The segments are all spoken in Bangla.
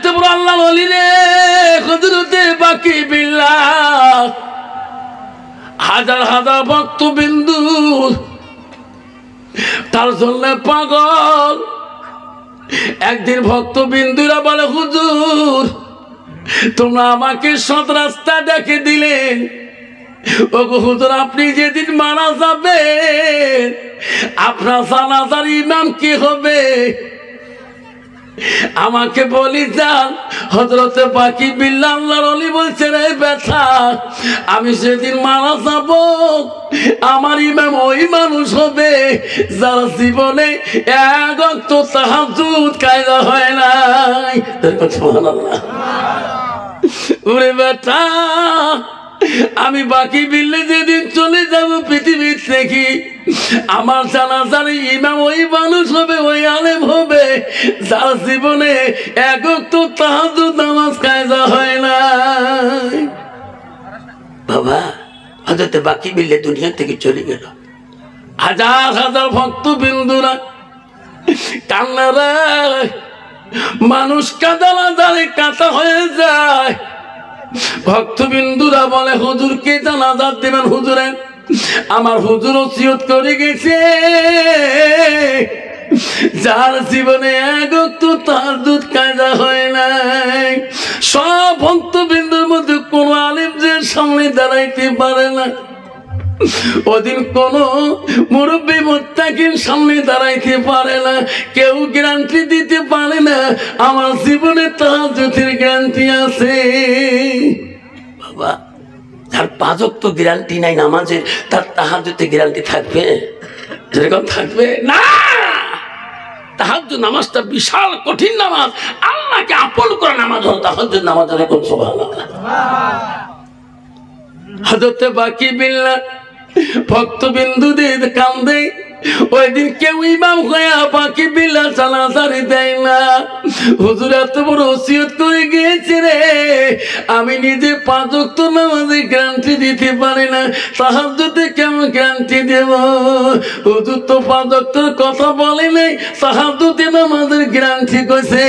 এত বড় আল্লাহ ওলি রে হযরতে বাকি বিল্লাহ, হাজার হাজার ভক্তবিন্দু তার জন্য পাগল। একদিন ভক্তবিন্দুরা বলে, হুজুর তোমরা আমাকে সৎ রাস্তা দেখে দিলেন, ওগো হুজুর আপনি যেদিন মারা যাবেন আপনার জানাজার ইমাম কি হবে আমাকে বলি যান। হযরতে বাকি বিল্লাহ আল্লাহর ওলি বলছে, রে বেটা আমি সেদিন মারা যাব আমার ইমাম ওই মানুষ হবে যার জীবনে এক ওয়াক্ত তাহাজ্জুদ কায়দা হয় নাই। সুবহানাল্লাহ। ওরে বেটা আমি বাকি বিল্লাহ যেদিন চলে যাব পৃথিবীর থেকে আমার জানাজার ইমাম ওই মানুষ হবে, ওই আলেম হবে যার জীবনে এক ওয়াক্ত তাহাজ্জুদ নামাজ কায়দা হয় না। বাবা হযরতে বাকি বিল্লাহ দুনিয়া থেকে চলে গেল, হাজার হাজার ভক্তবিন্দুরা কান্নারা, মানুষ কাঁদালে কাঁটা হয়ে যায়। ভক্তবিন্দুরা বলে, হুজুরকে জানাজা দিবেন। হুজুরে আমার হুজুর ওসিয়ত করে গেছে যার জীবনে এক ওয়াক্ত তাহাজ্জুদ কায়দা হয় নাই। সব ভক্তবিন্দুর মধ্যে কোন আলেম যে সামনে দাঁড়াইতে পারে না, ওদিন কোন মুরব্বী মুত্তাকির সামনে দাঁড়াইতে পারে না, কেউ গ্যারান্টি দিতে পারে না আমার জীবনে তাহাজ্জুদের গ্যারান্টি আছে। বাবা যার পাঁচ ওয়াক্ত গ্যারান্টি নাই নামাজের, তার তাহাজ্জুদের গ্যারান্টি থাকবে? যেরকম থাকবে না। তাহাজ্জুদ নামাজটা বিশাল কঠিন নামাজ, আল্লাহকে আপন করে নামাজ হল তাহাজ্জুদ নামাজ। সুবহানাল্লাহ। হযরতে বাকি বিল্লাহ ভক্তবিন্দুদের কান্দে, ওই দিন কেউ ইমাম হয়ে বাকি বিল্লাহ জানাজারি দেয় না। হুজুর এত বড় ওসিয়ত করে গিয়েছে রে, আমি নিজে পাঁচ ওয়াক্ত নামাজে গ্যারান্টি দিতে পারি না, তাহাজ্জুদে কেমন গ্যারান্টি দেব? হুজুর তো পাঁচ ওয়াক্তের কথা বলে নাই, তাহাজ্জুদে নামাজের গ্যারান্টি কইছে।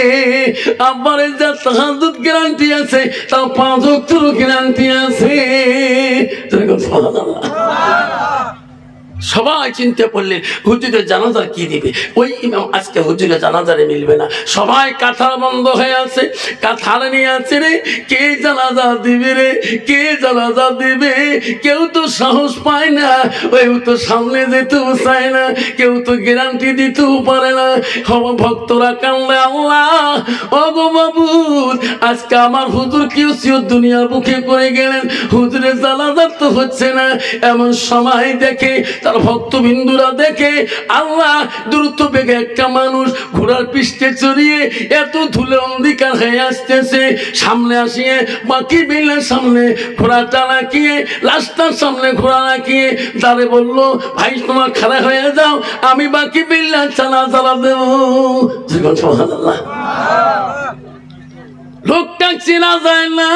আব্বারে যা তাহাজ্জুদ গ্যারান্টি আছে তাও পাঁচ ওয়াক্তের গ্যারান্টি আছে। সুবহানাল্লাহ। সবাই চিন্তা করলেন হুজুরের জানাজার কি দিবে, ওই ইমাম আজকে হুজুরের জানাজারে মিলবে না। সবাই কাঁথার বন্ধ হয়ে আছে, কাঁথার নিয়ে আছে রে, কে জানাজা দিবে রে, কে জানাজা দিবে? কেউ তো সাহস পায় না, ওই তো সামনে যেতেও চায় না, কেউ তো গ্যারান্টি দিতেও পারে না। ভক্তরা কান্দে, আল্লাহ ওগো মাবুদ আজকে আমার হুজুর কি ওসিয়ত দুনিয়ার বুকে করে গেলেন, হুজুরের জানাজা তো হচ্ছে না। এমন সময় দেখে তার ভক্তবিন্দুরা দেখে, আল্লাহ দ্রুত বেগে একটা মানুষ ঘোড়ার পিষ্টে চড়িয়ে এত ধুলে অন্ধকার হয়ে আসতেছে, সামনে আসিয়ে বাকি বিল্লাহ সামনে ঘোড়া চালাকিয়ে, লাশটার সামনে ঘোড়া রাখিয়ে তারে বলল, ভাই তোমার খাড়া হয়ে যাও, আমি বাকি বিল্লাহ জানাজা দেব। সুবহানাল্লাহ। লোকটা চেনা যায় না,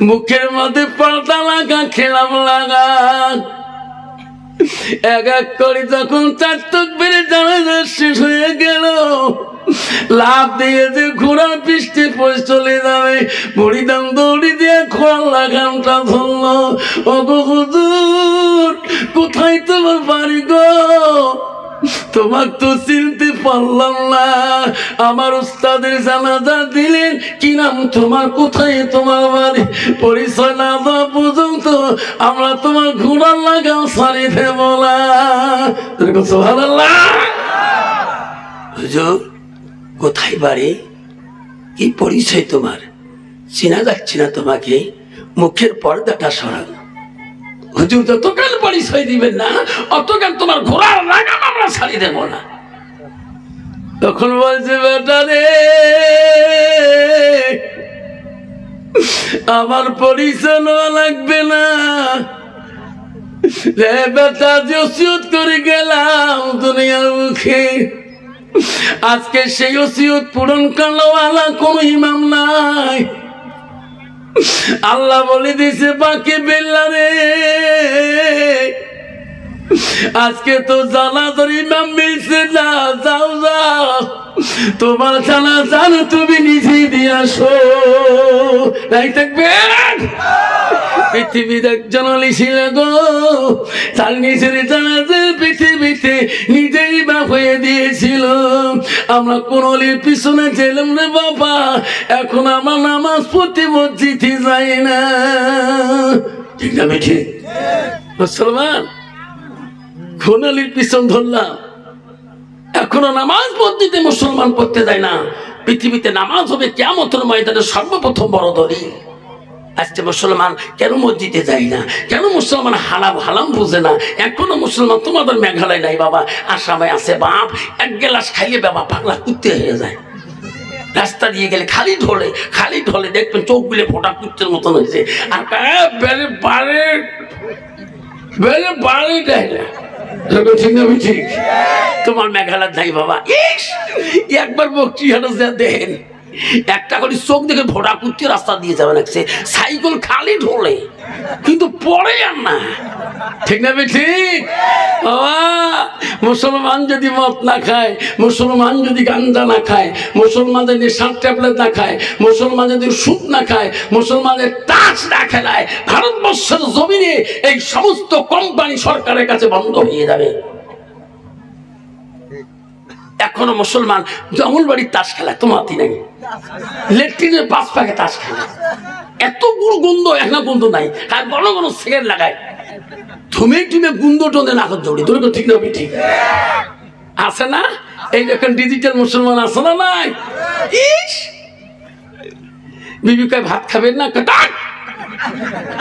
মুখের মধ্যে পর্দা লাগা, খেলাম লাগা, এক এক করে যখন চার তাকবীরে জানাজা শেষ হয়ে গেল, লাভ দিয়ে যে ঘোড়ার পৃষ্ঠে পড়ে চলে যাবে, মরিদাম দৌড়ি দিয়ে ঘোড়ার লাগামটা ধরল। ওগো হুজুর কোথায় তোমার বাড়ি গো? তোমার তো চিনতে পারলাম না, আমার উস্তাদের জানাজা দিলেন, কি নাম তোমার, কোথায় তোমার বাড়ি? পরিচয় না দেওয়া পর্যন্ত আমরা তোমার ঘোড়ার লাগাম ছাড়ি দেব না। সুবহানাল্লাহ। হুজুর কোথায় বাড়ি, কি পরিচয় তোমার? চেনা যাচ্ছে না তোমাকে, মুখের পর্দাটা সরান। হুজুর যতকাল পরিচয় দিবেন না অতকাল তোমার ঘোড়ার লাগাম আমরা ছাড়ি দেব না। তখন বলছে, বেটা রে আমার পরিচয় নেওয়া লাগবে না রে বেটা, যে ওসিয়ত করে গেলাম দুনিয়ার মুখে, আজকে সেই ওসিয়ত পূরণ করনেওয়ালা কোন ইমাম নাই। আল্লাহ বলে দিছে, বাকি বিল্লাহ রে আজকে তো জানাজার ইমাম মিলছে না, যাও যাও তোমার জানাজার তুমি নিজেই দিয়ে আসো। নাই থাকবেন পৃথিবীর একজন অলি ছিল গো, তার নিজের জানাজার পৃথিবীতে নিজেই বাপ হয়ে দিয়েছিল। আমরা কোন অলির পিছনে ছিলাম রে বাবা, এখন আমার নামাজ পড়তে মসজিদে যাই না। ঠিক না বেঠি মুসলমান? কোন অলির পিছন ধরলাম, এখনো নামাজ মসজিদে মুসলমান পড়তে যায় না। পৃথিবীতে নামাজ হবে কিয়ামতের ময়দানে সর্বপ্রথম বড় দলিল। আজকে মুসলমান কেন মসজিদে যায় না? কেন মুসলমান হালাম হালাম বুঝে না? এখনো মুসলমান তোমাদের মেঘালয় নাই বাবা, আসামে আছে বাপ, এক গ্লাস খাইলে বাবা পাগলা কুত্তে হয়ে যায়। রাস্তা দিয়ে গেলে খালি ঢলে দেখবেন চোখ গুলে ফোটা কুত্তের মতন হয়েছে। আর বেড়ে বাড়ে দেয় ঠিক। তোমার মেঘালয় নাই বাবা, একবার বকরি দেন একটা করে চোখ দেখে ভোটা কুত্তি রাস্তা দিয়ে যাবে না, সাইকেল খালি ঢোলে কিন্তু পড়ে আর না। ঠিক না ঠিক? বাবা মুসলমান যদি মদ না খায়, মুসলমান যদি গাঞ্জা না খায়, মুসলমান যদি নেশার ট্যাবলেট না খায়, মুসলমান যদি সুদ না খায়, মুসলমানের টাচ না খেলায়, ভারতবর্ষের জমিনে এই সমস্ত কোম্পানি সরকারের কাছে বন্ধ হয়ে যাবে। এখনো মুসলমান জঙ্গল বাড়ির তাস খেলায়, তোমার নাই লেট্রিনের পাঁচ পাকে তাস খেলায়, এত গুড় গন্ধ এখন গন্ধ নাই, আর ঘন ঘন সিগারেট লাগায়, থুমে গুন্দ টোনে নাক জড়ি। তোর ঠিক না ঠিক আছে না? এই দেখেন ডিজিটাল মুসলমান আছে না নাই? বিবি কয় ভাত খাবেন না,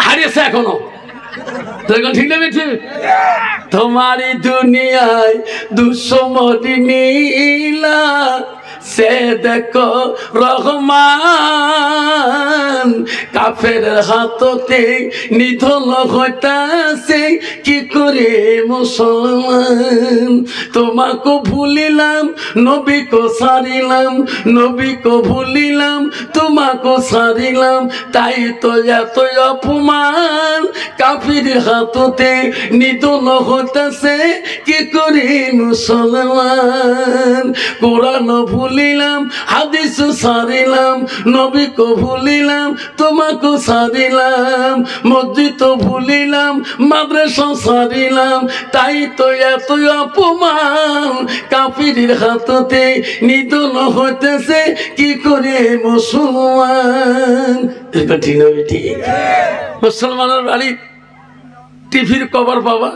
হারিয়েছে এখনো। ঠিক না ঠিক? তোমারই দুনিয়ায় দুঃসমরি নীলা সে দেখো রহমান, কাফের হাততে নিধন হইতাছে কি করে মুসলমান। তোমাকে ভুলিলাম নবীকে সারিলাম, নবীকে ভুলিলাম তোমাকে সারিলাম, তাই তো এত অপমান, কাফের হাততে নিধন হইতাছে কি করে মুসলমান। কোরআন ভুলিলাম, হাদিস সারিলাম, নবীকে ভুলিলাম তোমাকে সারিলাম, মসজিদ ভুলিলাম, মাদ্রাসা সারিলাম, তাই তো এত অপমান, কাফিরের হাততে নিধন হইতেছে কি করে মুসলমান। ঠিক মুসলমানের বাড়ি টিভির কভার পাবা,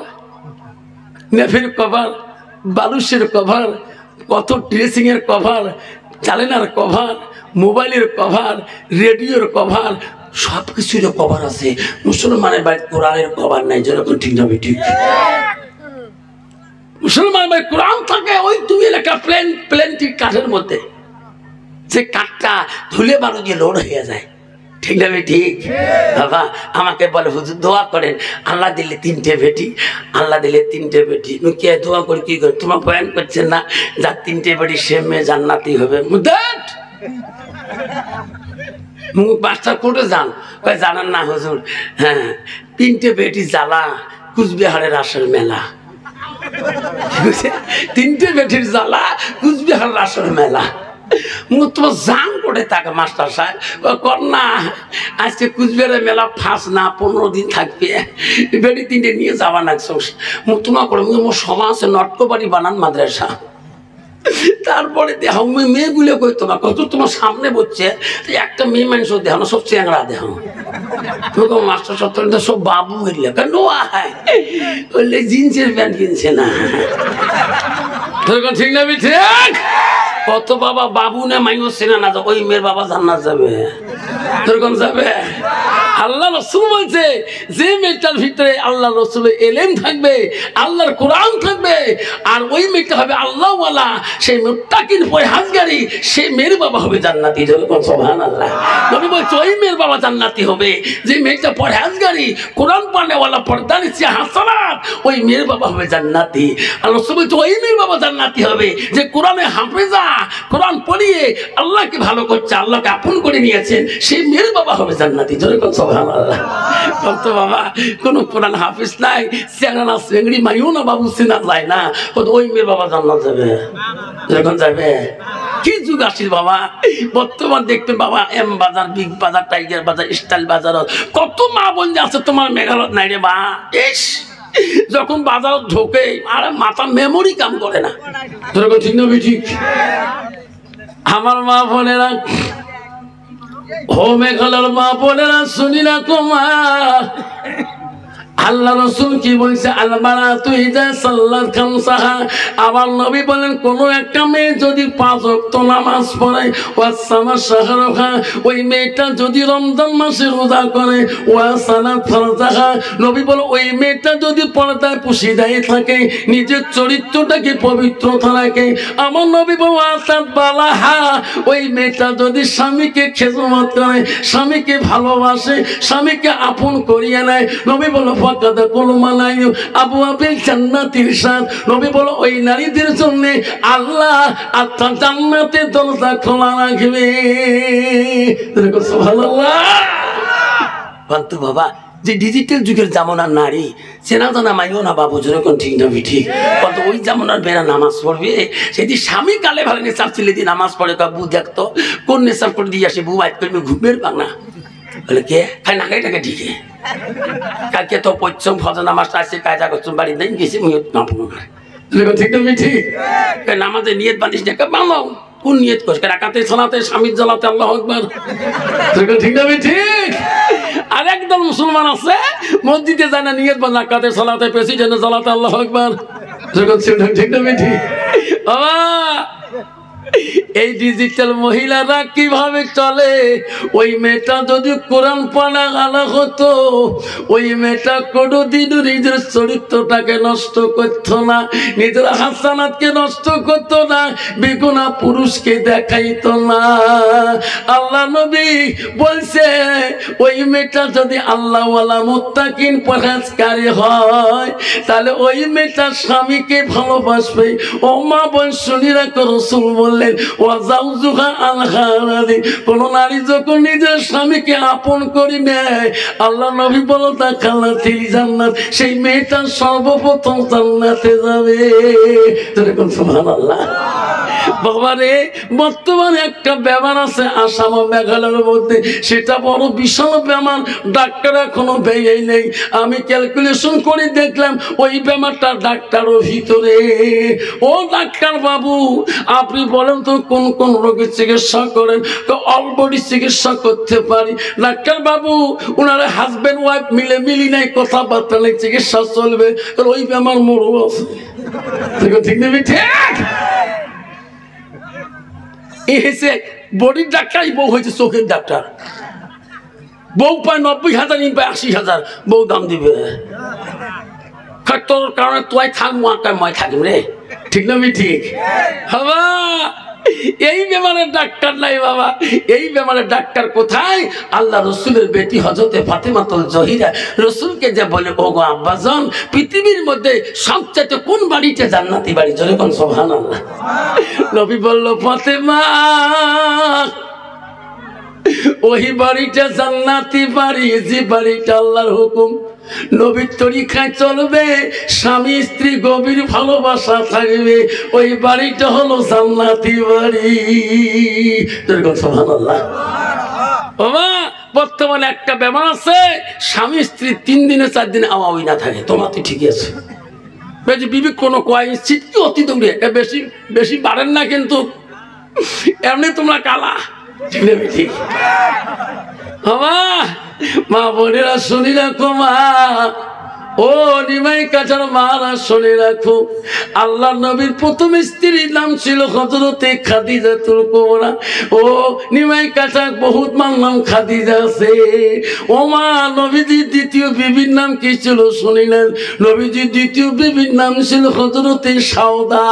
নেফের কভার, বালুসের কভার, কত ড্রেসিং এর কভার, জালেনার কভার, মোবাইলের কভার, রেডিওর কভার, সবকিছুর কভার আছে। মুসলমানের বাড়িতে কোরআনের কভার নাই, যেরকম ঠিক না ঠিক? মুসলমানের বাড়ি কোরআন থাকে ওই তুমি এলাকা প্লেনটি কাঠের মধ্যে, যে কাঠটা ধুলে বালু দিয়ে লোড হয়ে যায়। ঠিক না ঠিক? বাবা আমাকে বলে হুজুর দোয়া করেন, আল্লাহ দিলে 3টে বেটি, আল্লাহ দিলে 3টে বেটি। কে দোয়া করে কি করে? তোমার বয়ান করছেন না, যার 3টে বেটি সে মেয়ে জান্নাতি হবে। বাচ্চা কোটে যান, জানান না হুজুর? হ্যাঁ 3টে বেটি জ্বালা কুচবিহারের আসল মেলা। 3টে বেটির জ্বালা কুচবিহারের আসল মেলা। তোমার জান করে থাকে মাস্টার সাহেব কর না, আজকে কুচবিহারের মেলা ফার্স্ট না 15 দিন থাকবে, বেটি 3টে নিয়ে যাওয়া না। তোমার করে সমাজ নটকবাড়ি বানান মাদ্রাসা। তারপরে দেহ মেয়েগুলো কই তোমার কত তোমার সামনে বসছে, একটা মেয়ে মানুষ দেহ না, সব চ্যাংড়া দেহ। মাস্টার সত্তর সব বাবু হইলে কেন বললে জিন্সের প্যান্ট কিনছে না। ঠিক না ঠিক? কত বাবা বাবু না মাইও চেনা না, ওই মেয়ের বাবা জান্নাত যাবে, তোরকম যাবে। আল্লাহ রসুল বলছে যে মেয়েটার ভিতরে আল্লাহ রসুলের এলেম থাকবে, আল্লাহর কোরআন থাকবে, আর ওই মেয়েটা হবে আল্লাহওয়ালা, সেই মুত্তাকিন পরহেজগারি, সেই মেয়ের বাবা হবে জান্নাতি। যেরকম সুবহানাল্লাহ। নবী বলছে ওই মেয়ের বাবা জান্নাতি হবে যে মেয়েটা পরহেজগারি, কোরআন পড়নেওয়ালা, পর্দা নিচ্ছে হাসানাত, ওই মেয়ের বাবা হবে জান্নাতি। আর রসুল বলছে ওই মেয়ের বাবা জান্নাতি হবে যে কোরআনে হাফেজা, কোরআন পড়িয়ে আল্লাহকে ভালো করছে, আল্লাহকে আপন করে নিয়েছেন, সেই মেয়ের বাবা হবে জান্নাতি। যেরকম সুবহানাল্লাহ। বলতো বাবা কোন কোরআন হাফিজ নাই, চেঙ্গা চেঙ্গড়ি মাইও না বাবু চেনা যায় না, ওই মেয়ের বাবা জান্নাত যাবে, যখন যাবে। কি যুগ আসিল বাবা। বর্তমান দেখবেন বাবা এম বাজার, বিগ বাজার, টাইগার বাজার, স্টাইল বাজার, কত মা বোন আছে তোমার মেঘালয় নাই রে বা। যখন বাজার ঢোকে আর মাথা মেমোরি কাম করে না, ঠিক না ঠিক? আমার মা বোনেরা, ও মেঘালয়ের মা বোনেরা শুনি না কমা, আল্লাহ রসুল কি বলছে? আলবারাতু ইযা সাল্লাত খামসাহা, আমার নবী বলেন কোন একটা মেয়ে যদি 5 ওয়াক্ত নামাজ পড়ে, ওয়াসামা শাহরাহা, ওই মেয়েটা যদি রমজান মাসে রোজা করে, ওয়াসানাত ফারজাহা, নবী বলে ওই মেয়েটা যদি পর্দায় পুশিদায় থাকে, নিজের চরিত্রটাকে পবিত্রতা রাখে, আমার নবী বলে ওয়াসাত বালাহা, ওই মেয়েটা যদি স্বামীকে খেদমত করে, স্বামীকে ভালোবাসে, স্বামীকে আপন করিয়ে নেয়, নবী বলে আবু আবিল জান্নাতির সাথ, নবী বলো ওই নারীদের জন্য আল্লাহ আত্মা জান্নাতের দরজা খোলা রাখবে। সুবহানাল্লাহ। বলতো বাবা যে ডিজিটাল যুগের জামানার নারী চেনা জানা মাইও না বাবু, যেরকম ঠিক না ঠিক? কত ওই জামানার বেড়া নামাজ পড়বে, সেদিন স্বামী কালে ভালো নেশাব ছিল দিয়ে নামাজ পড়ে, বু দেখতো কোন নেশাব করে দিয়ে আসে, বু বাইট করবে ঘুমের বাংলা বলে কে খাই না খাইটাকে ঠিকে কালকে তো পশ্চিম ফজর নামাজটা আসছে, কায়দা করছো বাড়ি নেই গেছি ঠিক না ঠিক? নামাজে নিয়ত বানিস না বানো, কোন নিয়ত করছে? রাকাতে সালাতে স্বামীর জ্বালাতে আল্লাহু আকবার, ঠিক না ঠিক? আর একদল মুসলমান আছে মসজিদে যায় না, নিয়ত বান রাকাতে সালাতে প্রেসিডেন্টে জ্বালাতে আল্লাহু আকবার, ঠিক না ঠিক? বাবা এই ডিজিটাল মহিলারা কিভাবে চলে? ওই মেয়েটা যদি কোরআন পড়া গালা হতো, ওই মেয়েটা কোনোদিনও নিজের চরিত্রটাকে নষ্ট করতো না, নিজের হাসানাতকে নষ্ট করতো না, বেগুনা পুরুষকে দেখাইতো না। আল্লাহ নবী বলছে ওই মেয়েটা যদি আল্লাহওয়ালা মুত্তাকিন পরহেজগার হয়, তাহলে ওই মেয়েটা স্বামীকে ভালোবাসবে। ও মা বোন শুনি রাখো, রাসূল বললেন কোন নারী যখন নিজের স্বামীকে আপন করে নেয়, আল্লাহ নবী বলো তা খালাতিল জান্নাত, সেই মেয়েটা সর্বপ্রথম জান্নাতে যাবে। সুবহানাল্লাহ। বাবারে বর্তমানে একটা ব্যাপার আছে আসাম মেঘালয়ের মধ্যে, সেটা বড় বিশাল ব্যাপার, ডাক্তার এখনো বেরিয়ে নেই। আমি ক্যালকুলেশন করে দেখলাম ওই ব্যাপারটা ডাক্তারের ভিতরে। ও ডাক্তার বাবু আপনি বলেন তো কোন কোন রোগের চিকিৎসা করেন? তো অল বডি চিকিৎসা করতে পারি। ডাক্তার বাবু ওনারা হাজবেন্ড ওয়াইফ মিলে মিলি নাই, কথাবার্তা নেই, চিকিৎসা চলবে, কারণ ওই ব্যাপার মরু আছে, ঠিক নেবে ঠিক? এই হয়েছে বডির ডাক্তার, বউ হয়েছে চোখের ডাক্তার। বউ পায় 90,000, ইন পায় 80,000, বউ দাম দিবে। তোর কারণে তুই থাক, মই থাকিম রে, ঠিক না ঠিক? বাবা এই বেমারের ডাক্তার নাই বাবা, এই বেমারের ডাক্তার কোথায়? আল্লাহ রসুলের বেটি হযরতে ফাতেমাতুল জহিরা রসুলকে যে বলে, ও গো আব্বাজান, পৃথিবীর মধ্যে সবচেয়ে কোন বাড়িতে জান্নাতি বাড়ি? জোরে কোন সুবহানাল্লাহ। নবী বলল, ফাতেমা ওই বাড়িটা জান্নাতি বাড়ি, যে বাড়িটা আল্লাহর হুকুম নবীর তরিকায় চলবে, স্বামী স্ত্রী গভীর ভালোবাসা থাকবে, ওই বাড়িটা হলো জান্নাতি বাড়ি। সুবহানাল্লাহ। বাবা বর্তমানে একটা ব্যাপার আছে, স্বামী স্ত্রী 3 দিনে 4 দিনে আওয়াই না থাকে, তোমার তো ঠিকই আছে। বেশি বিবি কোনো কয় সিটকি অতি দৌড়ে বেশি বেশি বাড়েন না, কিন্তু এমনি তোমরা কালা, ঠিক? মা বোনেরা শুনি রাখো, মা ও নিমাই কাছার মারা শুনে রাখো, আল্লাহ নবীর প্রথম স্ত্রীর নাম ছিল হযরতে খাদিজাতুল কুবরা। ও নিমাই কাছার বহুত মান নাম খাদিজা আছে। ও মা নবীজির দ্বিতীয় বিবির নাম কি ছিল শুনিলেন? নবীজির দ্বিতীয় বিবির নাম ছিল হযরতে সাউদা।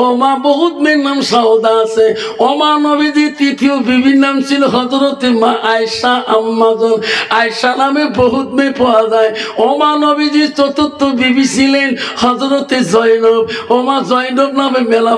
ও মা বহুত মেয়ের নাম সাউদা আছে। ও মা নবীজির তৃতীয় বিবির নাম ছিল হযরতে মা আয়েশা আম্মাজান। আয়েশা নামে বহুত মেয়ে পাওয়া যায়। ও মা নবী চতুর্থ বিবি ছিলেন হযরতে জয়নব। ও মা জয়নব নামে মেলা